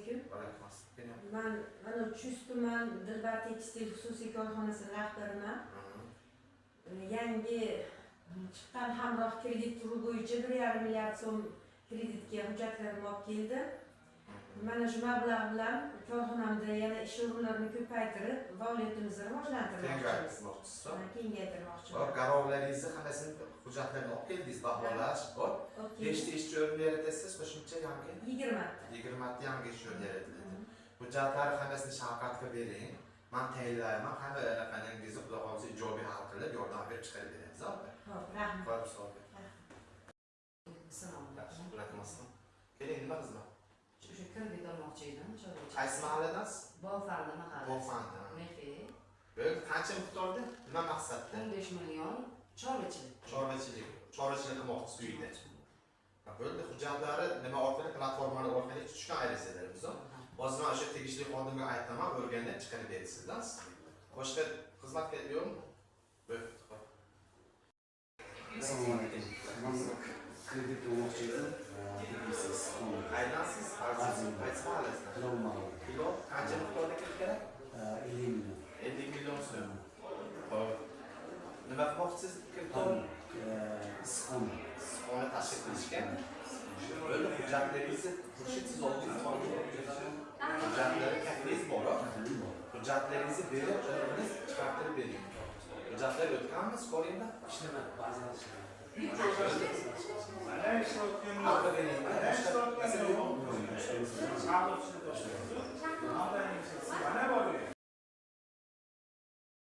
alaykum. Men mana Chust tuman Dilbar tekstil xususiy korxonasi rahbariman. Yangi chiqqan hamroh kredit turi bo'yicha 1,5 milliard so'm kreditga hujjatlarim olib keldi. Mana shu mablag' bilan korxonamda yana ish o'rinlarini ko'paytirib, faoliyatimizni rivojlantirmoqchimiz. Kengaytirmoqchimiz. Garovlaringizni hammasini hujjatlarini olib keldingiz, baholash, hop. 5 ta ish o'rni yaratasiz, qo'shimcha yangi 20 ta. 20 ta yangi ish o'rni yaratiladi. Hujjatlar hammasini shafqatga bering. Men tayinlayman, hamma anaqangizni xudo xolisa ijobiy hal qilib, yordam berib chiqarib beramiz, albatta. Xo'p, rahmat. Qo'yib solib. Keling, nima xizmat? O'sha kredit olmoqchi edim. Qaysi mahalladasiz? Bolfanda mahallasi. Bolfanda. Mexe. Bo'ldi, qancha miqdorda? Nima maqsadda? 15 million chorvachilik. Chorvachilik qilmoqchisiz uyda. Bo'ldi, hujjatlari nima orqali, platformalar orqali tushgan arizalar biz. Hozir men o'sha tegishli xodimga aytaman, o'rganib chiqarib berasizlar. Boshqa xizmatga yo'qmi? Bo'ldi. Assalomu alaykum. Men kredit olmoqchi edim. Qaydansiz? Qaysi mahallasida? Kilo qancha miqdorda kerak? 50 million. 50 million so'm. Xo'p. Nima qilmoqchisiz kreditni? Issiqxona tashkil qilishga. Bo'ldi, hujjatlaringizni siz oldingiz hujjatlari kaflingiz bor. Hujjatlaringizni berib, o'zingiz chiqartirib bering. Hujjatlar o'tganmi, skoringda? Ishlamayapti, ba'zan ishlayapti. Mana ishlayotgan Haqqa bering. mana bor.